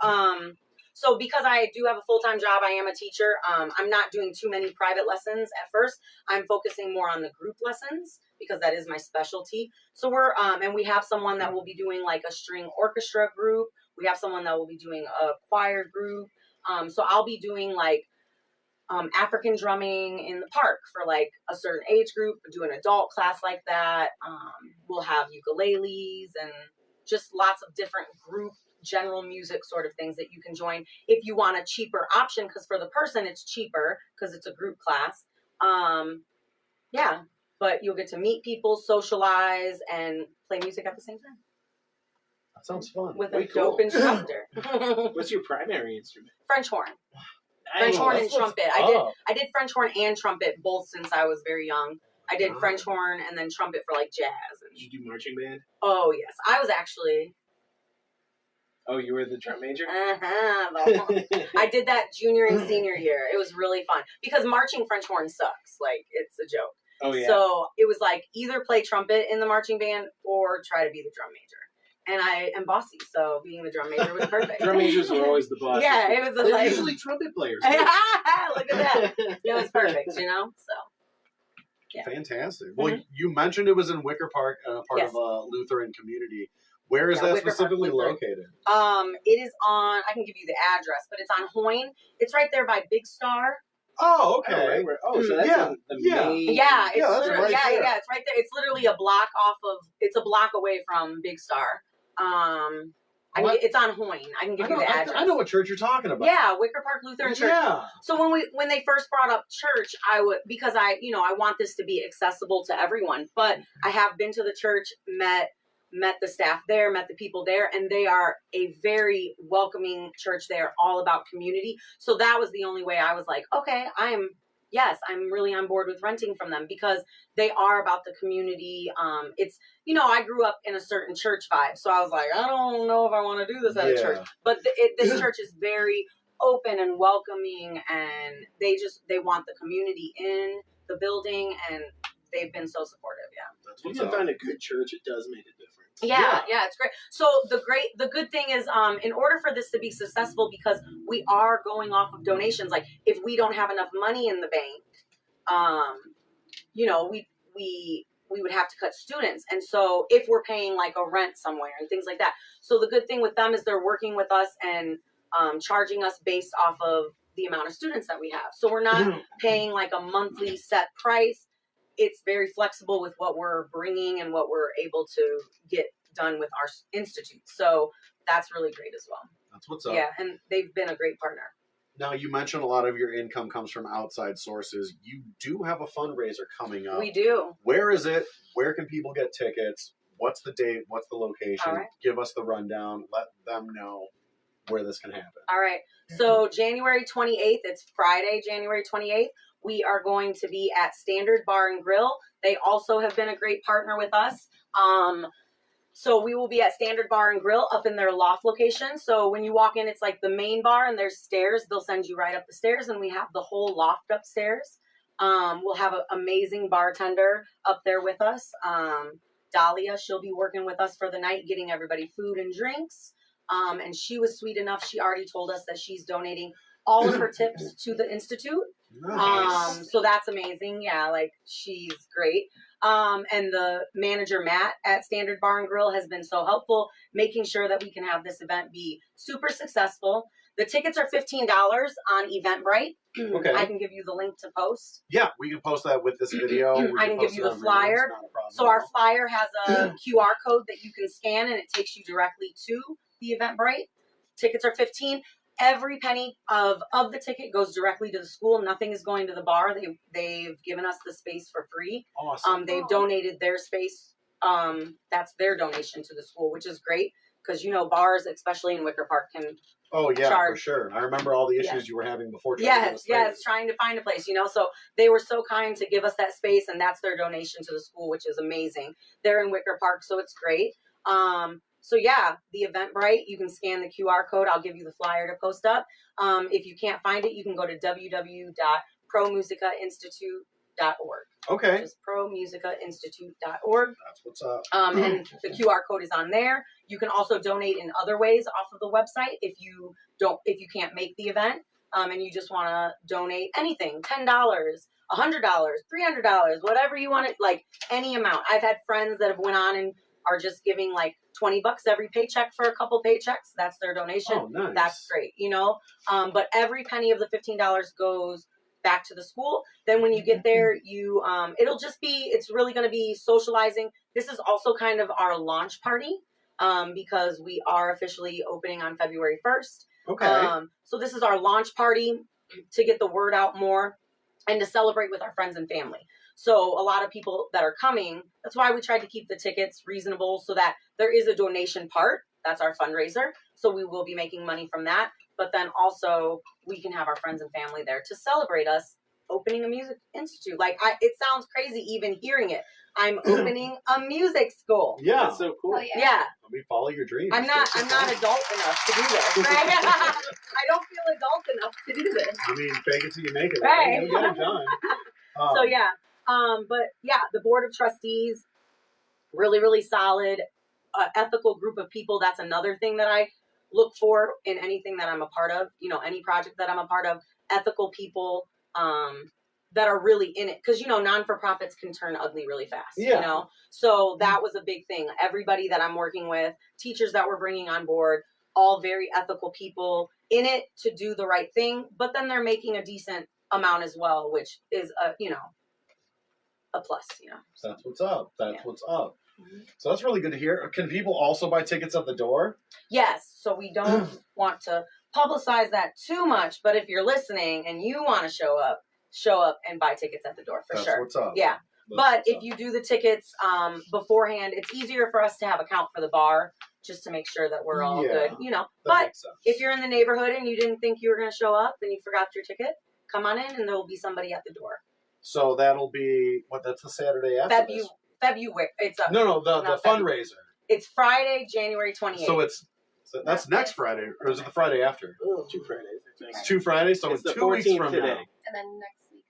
So because I do have a full-time job, I am a teacher. I'm not doing too many private lessons at first. I'm focusing more on the group lessons because that is my specialty. So we're, and we have someone that will be doing like a string orchestra group. We have someone that will be doing a choir group. So I'll be doing like African drumming in the park for like a certain age group, do an adult class like that. We'll have ukuleles and just lots of different group general music sort of things that you can join if you want a cheaper option, because for the person it's cheaper because it's a group class. Yeah, but you'll get to meet people, socialize, and play music at the same time. That sounds fun. With a dope instructor. What's your primary instrument? French horn. French horn and trumpet. I did French horn and trumpet both since I was very young. I did French horn and then trumpet for like jazz. Did you do marching band? Oh yes, I was actually. Oh, you were the drum major? I did that junior and senior year. It was really fun because marching French horn sucks. Like it's a joke. Oh yeah. So it was like either play trumpet in the marching band or try to be the drum major. And I am bossy, so being the drum major was perfect. Drum majors are always the boss. Yeah, it was They're like usually trumpet players. Look at that. It was perfect, So. Yeah. Fantastic. Well, you mentioned it was in Wicker Park, part Yes. of a Lutheran community. Where is Yeah, that Wicker Park specifically Lutheran. located? It is on. I can give you the address, but it's on Hoyne. It's right there by Big Star. Oh, Oh, okay. right where, oh, so that's Yeah, in the yeah. main. Yeah, it's that's literally, right there. yeah, it's right there. It's literally a block off of. It's a block away from Big Star. It's on Hoyne. I can give you the address. I know what church you're talking about. Yeah, Wicker Park Lutheran Church. Yeah. So when they first brought up church, because I want this to be accessible to everyone. But I have been to the church, met the staff there, met the people there, and they are a very welcoming church. They are all about community. So that was the only way I was like, okay, I'm really on board with renting from them because they are about the community. It's, I grew up in a certain church vibe. So I was like, I don't know if I want to do this at a church. But this church is very open and welcoming, and they want the community in the building, and they've been so supportive. Yeah. That's If you what's can up. find a good church, it does make a difference. Yeah, it's great. So the good thing is, in order for this to be successful, because we are going off of donations, like if we don't have enough money in the bank, we would have to cut students. And so if we're paying like a rent somewhere and things like that. So the good thing with them is they're working with us and charging us based off of the amount of students that we have. So we're not paying like a monthly set price. It's very flexible with what we're bringing and what we're able to get done with our institute. So that's really great as well. That's what's up. Yeah, and they've been a great partner. Now, you mentioned a lot of your income comes from outside sources. You do have a fundraiser coming up. We do. Where is it? Where can people get tickets? What's the date? What's the location? All right. Give us the rundown. Let them know where this can happen. All right. So January 28th, it's Friday, January 28th. We are going to be at Standard Bar and Grill. They also have been a great partner with us. So we will be at Standard Bar and Grill up in their loft location. So when you walk in, it's like the main bar and there's stairs. They'll send you right up the stairs, and we have the whole loft upstairs. We'll have an amazing bartender up there with us. Dahlia, she'll be working with us for the night, getting everybody food and drinks. And she was sweet enough. She already told us that she's donating all of her tips to the Institute. Nice. So that's amazing. Yeah, like she's great. And the manager, Matt, at Standard Bar and Grill has been so helpful, making sure that we can have this event be super successful. The tickets are $15 on Eventbrite. Okay. I can give you the link to post. Yeah, we can post that with this video. I can give you the flyer. So our flyer has a QR code that you can scan, and it takes you directly to the Eventbrite. Tickets are $15. Every penny of the ticket goes directly to the school. Nothing is going to the bar. They've given us the space for free. Awesome. They've donated their space. That's their donation to the school, which is great because bars, especially in Wicker Park, can for sure. I remember all the issues you were having before. Yes, trying to find a place. So they were so kind to give us that space, and that's their donation to the school, which is amazing. They're in Wicker Park, so it's great. So yeah, the Eventbrite, you can scan the QR code. I'll give you the flyer to post up. If you can't find it, you can go to www.promusicainstitute.org. Okay. Just promusicainstitute.org. That's what's up. And the QR code is on there. You can also donate in other ways off of the website if you can't make the event, and you just want to donate anything, $10, $100, $300, whatever you want, like any amount. I've had friends that have went on and are just giving like $20 every paycheck for a couple paychecks. That's their donation. Oh, nice. That's great, but every penny of the $15 goes back to the school. Then when you get there, you it's really going to be socializing. This is also kind of our launch party, because we are officially opening on February 1st. Okay. So this is our launch party to get the word out more and to celebrate with our friends and family. So a lot of people that are coming, that's why we tried to keep the tickets reasonable so that there is a donation part. That's our fundraiser. So we will be making money from that. But then also we can have our friends and family there to celebrate us opening a music institute. It sounds crazy even hearing it. I'm opening a music school. Yeah. That's so cool. Oh, yeah. Yeah. Let me follow your dreams. I'm not adult enough to do this. Right? I don't feel adult enough to do this. I mean, fake it till you make it. Right. You'll get it done. So yeah. But yeah, the board of trustees, really, really solid, ethical group of people. That's another thing that I look for in anything that I'm a part of, any project that I'm a part of, ethical people, that are really in it, because non-for-profits can turn ugly really fast. Yeah. So that was a big thing. Everybody that I'm working with, teachers that we're bringing on board, all very ethical people in it to do the right thing, but then they're making a decent amount as well, which is a plus. That's what's up. That's Yeah. what's up. Mhm. So that's really good to hear. Can people also buy tickets at the door? Yes, so we don't want to publicize that too much, but if you're listening and you want to show up and buy tickets at the door for That's sure. what's up. Yeah. That's But what's if up. you do the tickets beforehand, it's easier for us to have a count for the bar just to make sure that we're all Yeah. good, That But makes sense. if you're in the neighborhood and you didn't think you were going to show up and you forgot your ticket, come on in and there will be somebody at the door. So that'll be that's the Saturday after this? February. It's No, the not fundraiser. It's Friday, January 28th. So that's next Friday, or is it the Friday after? 2 Fridays. I think. It's 2 Fridays, so It's in the 2 weeks 14th from today. now. And then next week.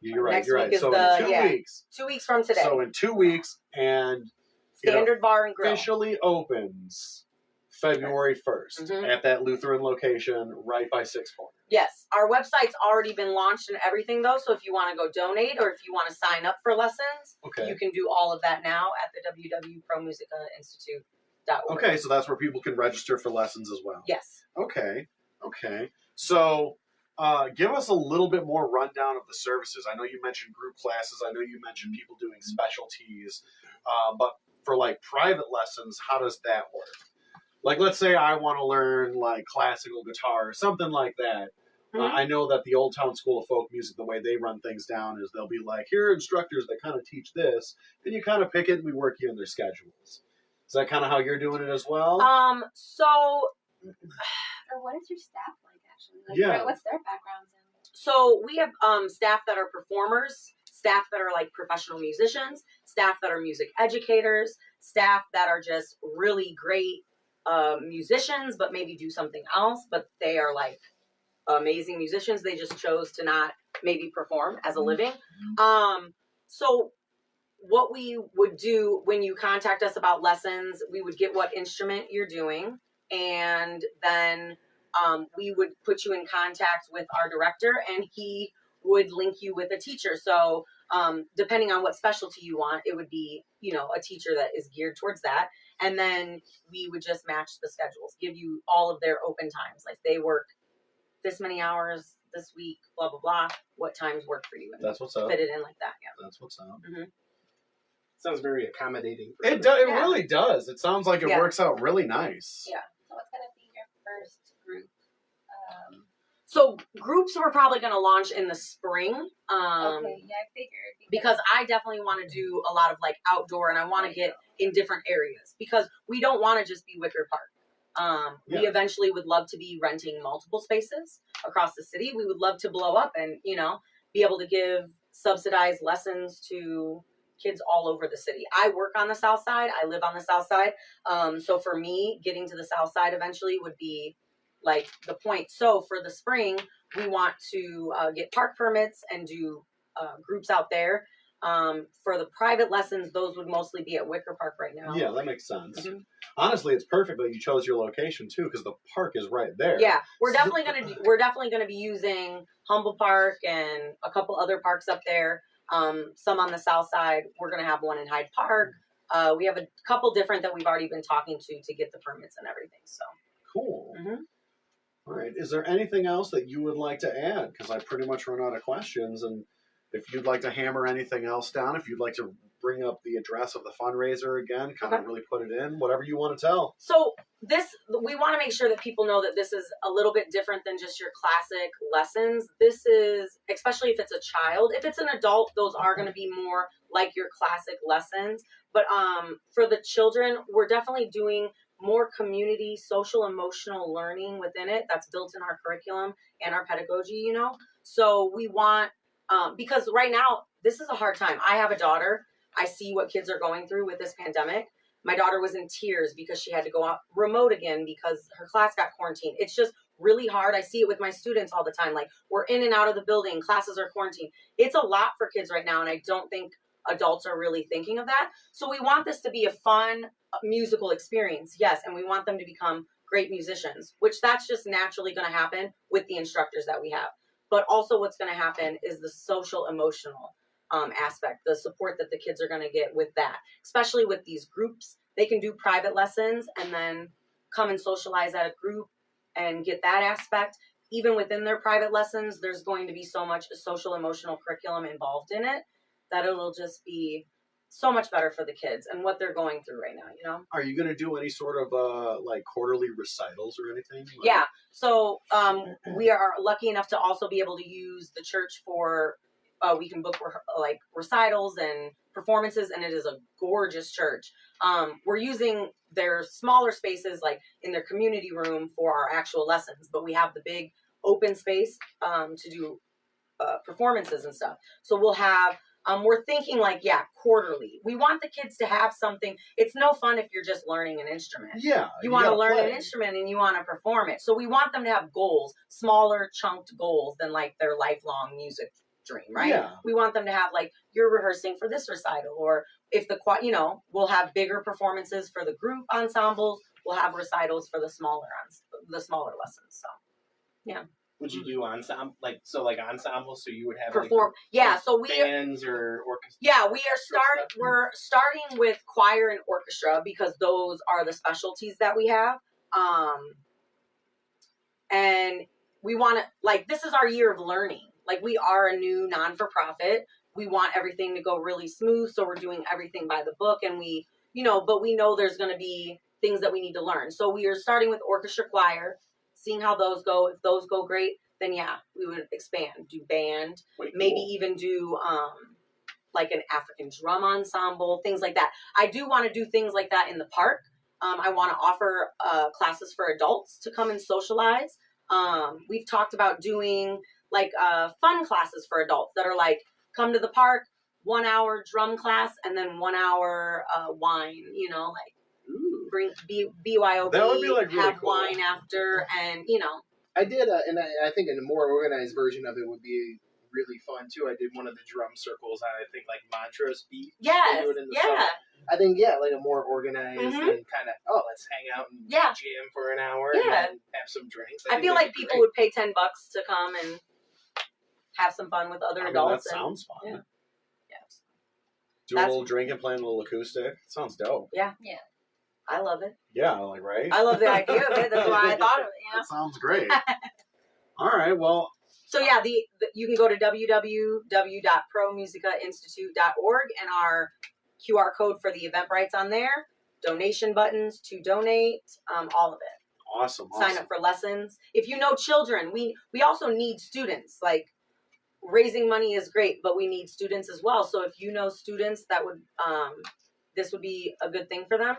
You're right. Next You're week right. is So the- in 2 yeah. weeks. 2 weeks from today. So in 2 weeks, and Standard Bar and Grill. officially opens February 1st Mhm. at that Lutheran location right by Six Corners. Yes, our website's already been launched and everything though, so if you want to go donate or if you want to sign up for lessons, Okay. you can do all of that now at the www.promusicainstitute.org. Okay, so that's where people can register for lessons as well. Yes. Okay. So, give us a little bit more rundown of the services. I know you mentioned group classes. I know you mentioned people doing specialties. But for like private lessons, how does that work? Like, let's say I want to learn like classical guitar or something like that. Mhm. I know that the Old Town School of Folk Music, the way they run things down is they'll be like, here are instructors that kind of teach this, and you kind of pick it and we work you in their schedules. Is that kind of how you're doing it as well? So Or what is your staff like, actually? Like, Yeah. what's their backgrounds in? So we have staff that are performers, staff that are like professional musicians, staff that are music educators, staff that are just really great musicians, but maybe do something else, but they are like amazing musicians. They just chose to not maybe perform as a living. So what we would do when you contact us about lessons, we would get what instrument you're doing, and then we would put you in contact with our director, and he would link you with a teacher. So depending on what specialty you want, it would be, a teacher that is geared towards that. And then we would just match the schedules, give you all of their open times. Like they work this many hours this week, blah, blah, blah. What times work for you? And That's what's up. fit it in like that, yeah. That's what's up. Sounds very accommodating. For It everybody. it really does. It sounds like it Yeah. works out really nice. Yeah. So what's going to be your first group? So groups we're probably going to launch in the spring. Okay, yeah, I figured. Because I definitely want to do a lot of like outdoor, and I want to get in different areas because we don't want to just be Wicker Park. We Yeah. eventually would love to be renting multiple spaces across the city. We would love to blow up and, be able to give subsidized lessons to kids all over the city. I work on the South Side. I live on the South Side. So for me, getting to the South Side eventually would be like the point. So for the spring, we want to get park permits and do groups out there. For the private lessons, those would mostly be at Wicker Park right now. Yeah, that makes sense. Mhm. Honestly, it's perfect that you chose your location too, because the park is right there. Yeah, we're definitely gonna be using Humble Park and a couple other parks up there. Some on the south side. We're gonna have one in Hyde Park. We have a couple different that we've already been talking to get the permits and everything. So Cool. Mhm. All right. Is there anything else that you would like to add? Because I pretty much run out of questions, and if you'd like to hammer anything else down, if you'd like to bring up the address of the fundraiser again, kind of Okay. really put it in, whatever you want to tell. So we want to make sure that people know that this is a little bit different than just your classic lessons. This is, especially if it's a child. If it's an adult, those are going to be more like your classic lessons. But for the children, we're definitely doing more community, social, emotional learning within it. That's built in our curriculum and our pedagogy, So we want, because right now, this is a hard time. I have a daughter. I see what kids are going through with this pandemic. My daughter was in tears because she had to go out remote again because her class got quarantined. It's just really hard. I see it with my students all the time. Like, we're in and out of the building. Classes are quarantined. It's a lot for kids right now, and I don't think adults are really thinking of that. So we want this to be a fun musical experience, yes, and we want them to become great musicians, which that's just naturally going to happen with the instructors that we have. But also what's going to happen is the social emotional aspect, the support that the kids are going to get with that, especially with these groups. They can do private lessons and then come and socialize at a group and get that aspect. Even within their private lessons, there's going to be so much social emotional curriculum involved in it that it'll just be so much better for the kids and what they're going through right now, you know? Are you going to do any sort of like quarterly recitals or anything? Like, Yeah. So we are lucky enough to also be able to use the church for, we can book like recitals and performances, and it is a gorgeous church. We're using their smaller spaces like in their community room for our actual lessons, but we have the big open space to do performances and stuff. So we'll have, we're thinking like, yeah, quarterly. We want the kids to have something. It's no fun if you're just learning an instrument. Yeah. You want to gotta learn play. an instrument and you want to perform it. So we want them to have goals, smaller chunked goals than like their lifelong music dream, right? Yeah. We want them to have like, you're rehearsing for this recital, or if the choir, you know, we'll have bigger performances for the group ensembles. We'll have recitals for the smaller lessons. So Would you do ensemble, like ensembles? So you would have perform, yeah. So we bands or orchestra. Yeah, we're starting with choir and orchestra because those are the specialties that we have. And we want to, like, this is our year of learning. Like, we are a new non-for-profit. We want everything to go really smooth, so we're doing everything by the book, and we, you know, but we know there's going to be things that we need to learn. So we are starting with orchestra, choir, seeing how those go. If those go great, then yeah, we would expand, do band, maybe even do like an African drum ensemble, things like that. I do want to do things like that in the park. I want to offer classes for adults to come and socialize. We've talked about doing like fun classes for adults that are like, come to the park, 1 hour drum class, and then 1 hour wine, you know, like bring BYOB, That would be like really have cool. wine after, and you know. I did, and I think a more organized version of it would be really fun too. I did one of the drum circles on, I think, like Montrose Beach. Yes, They do it in the yeah. summer. I think, yeah, like a more organized and kind of, let's hang out and Yeah. jam for an hour Yeah. and then have some drinks. I feel like people would pay $10 to come and have some fun with other I mean, adults. that sounds fun. Yeah. Yes. Do a little drinking, playing a little acoustic. Sounds dope. I love it. Yeah, like, right? I love the idea of it. That's why I thought of it. You know? That sounds great. All right, well, So yeah, you can go to www.promusicainstitute.org, and our QR code for the Eventbrite's on there. Donation buttons to donate, all of it. awesome. Sign up for lessons. If you know children, we also need students. Like, raising money is great, but we need students as well. So if you know students that would, this would be a good thing for them,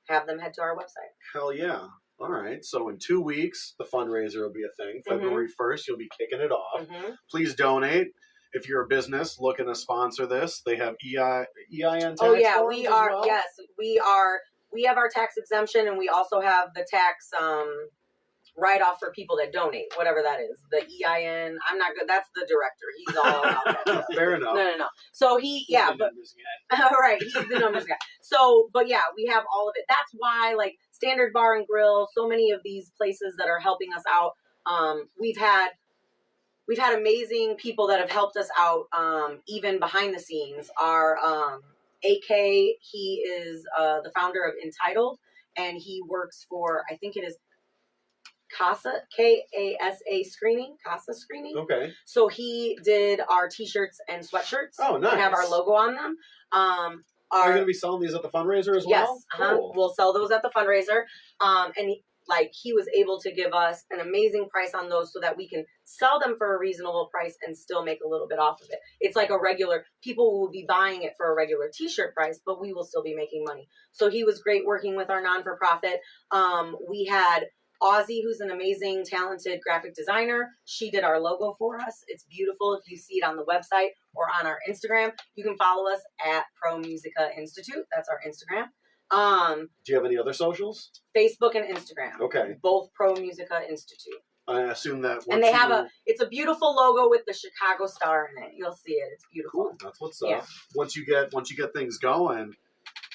have them head to our website. Hell yeah. All right, so in 2 weeks, the fundraiser will be a thing. February 1st, you'll be kicking it off. Please donate. If you're a business looking to sponsor this, they have EIN tax Oh yeah, forms we as are. well? Yes, we are. We have our tax exemption, and we also have the tax write-off for people that donate, whatever that is. The EIN. I'm not good. That's the director. He's all about that stuff. Fair enough. No. So right, he's the numbers guy. So, but yeah, we have all of it. That's why, like, Standard Bar and Grill, so many of these places that are helping us out. We've had amazing people that have helped us out, even behind the scenes. Our AK, he is the founder of Entitled, and he works for, I think it is CASA, K-A-S-A screening, CASA screening. Okay. So he did our t-shirts and sweatshirts. Oh, nice. And have our logo on them. Are you going to be selling these at the fundraiser as Yes, well? Cool. we'll sell those at the fundraiser. And he was able to give us an amazing price on those so that we can sell them for a reasonable price and still make a little bit off of it. It's like people will be buying it for a regular t-shirt price, but we will still be making money. So he was great working with our non-for-profit. We had Ozzy, who's an amazing, talented graphic designer. She did our logo for us. It's beautiful. If you see it on the website or on our Instagram, you can follow us at Pro Musica Institute. That's our Instagram. Do you have any other socials? Facebook and Instagram. Okay. Both Pro Musica Institute. I assume that. And they have it's a beautiful logo with the Chicago star in it. You'll see it. It's beautiful. Cool. That's what's up. Yeah. Once you get things going,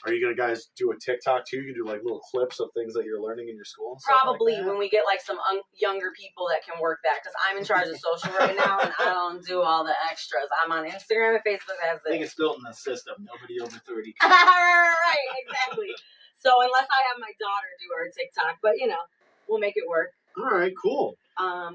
Are you gonna guys do a TikTok too? You can do like little clips of things that you're learning in your school and stuff Probably like that? when we get like some younger people that can work that, because I'm in charge of social right now and I don't do all the extras. I'm on Instagram and Facebook. That's I think it. it's built in the system. Nobody over 30. Right, exactly. So unless I have my daughter do her TikTok, but you know, we'll make it work. All right, cool. Yeah.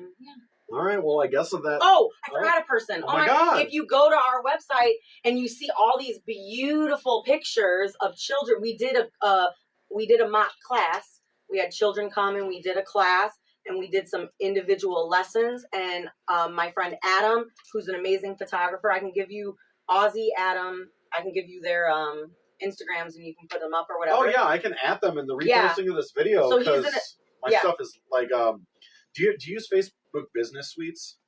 All right, well, I guess of that. Oh, I forgot a person. Oh my God. If you go to our website and you see all these beautiful pictures of children, we did a mock class. We had children come and we did a class and we did some individual lessons. And my friend Adam, who's an amazing photographer, I can give you Ozzy, Adam. I can give you their Instagrams and you can put them up or whatever. Oh yeah, I can add them in the reposting Yeah. of this video So he's because in my yeah. stuff is like. Do you use Facebook Business Suites?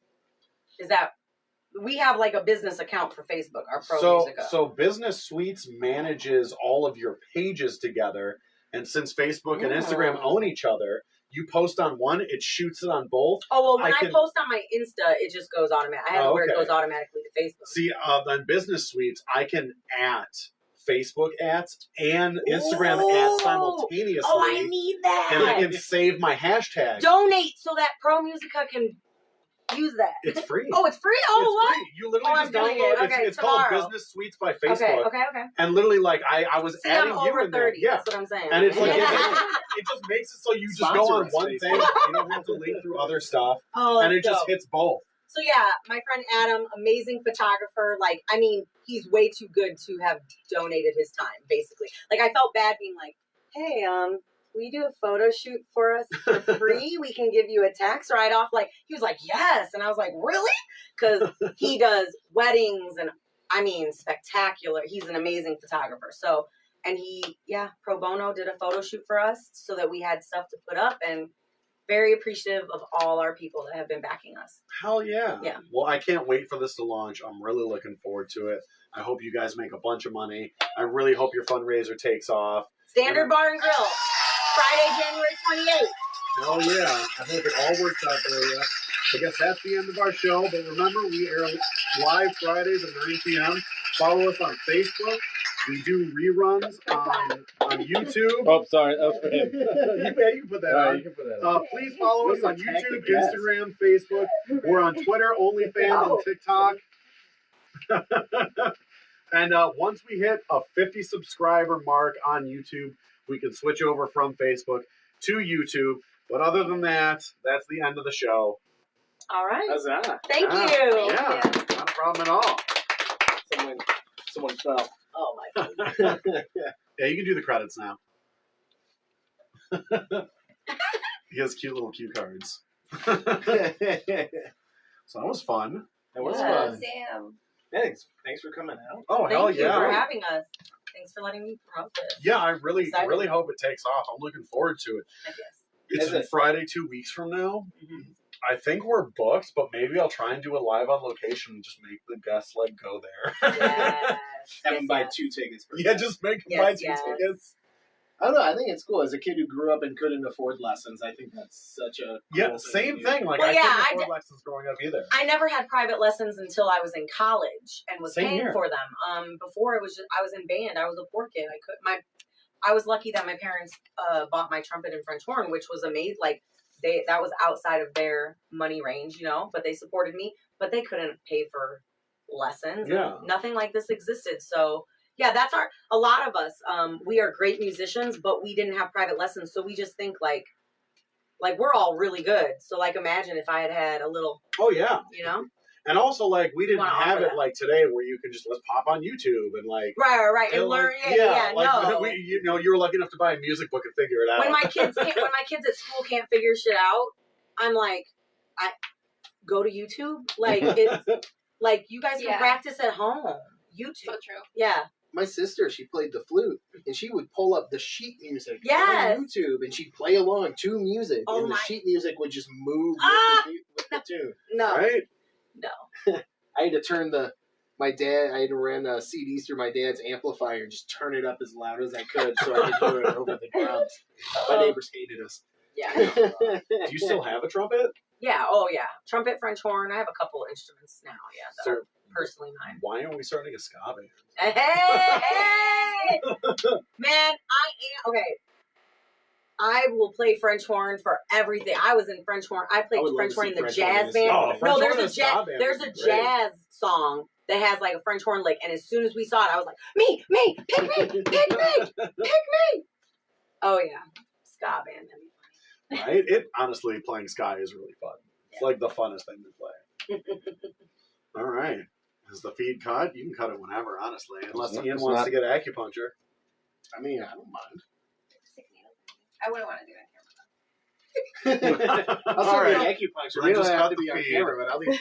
Is that we have like a business account for Facebook, our Pro So Musica. so Business Suites manages all of your pages together, and since Facebook and Instagram own each other, you post on one, it shoots it on both. Oh, well, when I can- post on my Insta, it just goes automatic. I have it where it okay. goes automatically to Facebook. See, on Business Suites, I can at Facebook ads and Instagram ads simultaneously, Oh, I need that. and I can save my hashtag. Donate so that Pro Musica can use that. It's free. Oh, it's free? Oh, it's what? free. You literally Oh, just I'm doing download it. it. Okay, It's called tomorrow. Business Suites by Facebook. Okay. And literally, like, I was See, adding I'm you over in there. 30. Yeah. That's what I'm saying. And it's like, it just makes it so you just go Sponsor on us, one Facebook. thing. You don't have to link through other stuff. oh, And it that's just dope. hits both. So yeah, my friend Adam, amazing photographer. Like, I mean, he's way too good to have donated his time, basically. Like, I felt bad being like, hey, will you do a photo shoot for us for free? We can give you a tax write-off. Like, he was like, yes. And I was like, really? Because he does weddings and, I mean, spectacular. He's an amazing photographer. So, and he, pro bono did a photo shoot for us so that we had stuff to put up, and very appreciative of all our people that have been backing us. Hell yeah. Yeah. Well, I can't wait for this to launch. I'm really looking forward to it. I hope you guys make a bunch of money. I really hope your fundraiser takes off. Standard Bar and Grill, Friday, January 28th. Hell yeah. I hope it all works out for you. I guess that's the end of our show. But remember, we air live Fridays at 9 p.m. Follow us on Facebook. We do reruns on YouTube. Oh, sorry. That was for him. You can put that on. You can put that on. Please follow us on We're gonna attack YouTube, the guest. Instagram, Facebook. We're on Twitter, OnlyFans, and TikTok. And once we hit a 50 subscriber mark on YouTube, we can switch over from Facebook to YouTube. But other than that, that's the end of the show. All right. How's that? Thank Yeah. you. Yeah, not a problem at all. Someone fell. Oh my God. Yeah, you can do the credits now. He has cute little cue cards. So that was fun. That was Yes. fun. Damn. Thanks for coming out. Oh, hell Thank you for yeah. having us. Thanks for letting me promote this. Yeah, I really Excited. hope it takes off. I'm looking forward to it. I guess. It's Is it? Friday 2 weeks from now. I think we're booked, but maybe I'll try and do a live on location and just make the guests like go there. Yes. Have them buy yes. 2 tickets. For Yeah, just make them Yes, buy 2 yes. tickets. I don't know. I think it's cool. As a kid who grew up and couldn't afford lessons, I think that's such a Yeah, cool same to do. thing. Like Well, I yeah, couldn't I afford lessons growing up either. I never had private lessons until I was in college and was Same paying here. for them. Before it was just I was in band. I was a poor kid. I was lucky that my parents bought my trumpet and French horn, which was amazing. Like that was outside of their money range, you know. But they supported me. But they couldn't pay for lessons. Yeah. Nothing like this existed. So yeah, that's a lot of us. We are great musicians, but we didn't have private lessons, so we just think like we're all really good. So like imagine if I had had a little, Oh yeah, you know. and also like we didn't Wanna have offer it that. like today where you can just let's pop on YouTube and like Right, and like, learn. Yeah, like no. we, you know, you were lucky enough to buy a music book and figure it out. When my kids at school can't figure shit out, I'm like, I go to YouTube. Like it's like you guys can Yeah. practice at home. YouTube. So true. Yeah. My sister, she played the flute, and she would pull up the sheet music Yes. on YouTube, and she'd play along to music, Oh and the my- sheet music would just move Ah! with the tune. No. right? No. I had to turn I had to run CDs through my dad's amplifier and just turn it up as loud as I could so I could hear it over the drums. My neighbors hated us. Yeah. Do you still have a trumpet? Yeah. Oh yeah. Trumpet, French horn. I have a couple instruments now. Yeah. So personally mine. Why aren't we starting a ska band? Hey! Man, okay. I will play French horn for everything. I was in French horn. I played I would love French to horn see in the French jazz horn in a band. ska Oh, band. French No, horn there's in a a ska band there's would a be great. jazz song that has like a French horn lick, and as soon as we saw it, I was like, me, pick me, pick me. Oh yeah, ska band. That'd be Right? It honestly, playing ska is really fun. It's like the funnest thing to play. All right. Is the feed cut? You can cut it whenever, honestly, unless It's not- Ian it's wants not- to get acupuncture. I mean, I don't mind. I wouldn't want to do it on camera. I'll All still right. be acupuncture. Then We don't just have cut to the be on feed. camera, but I'll be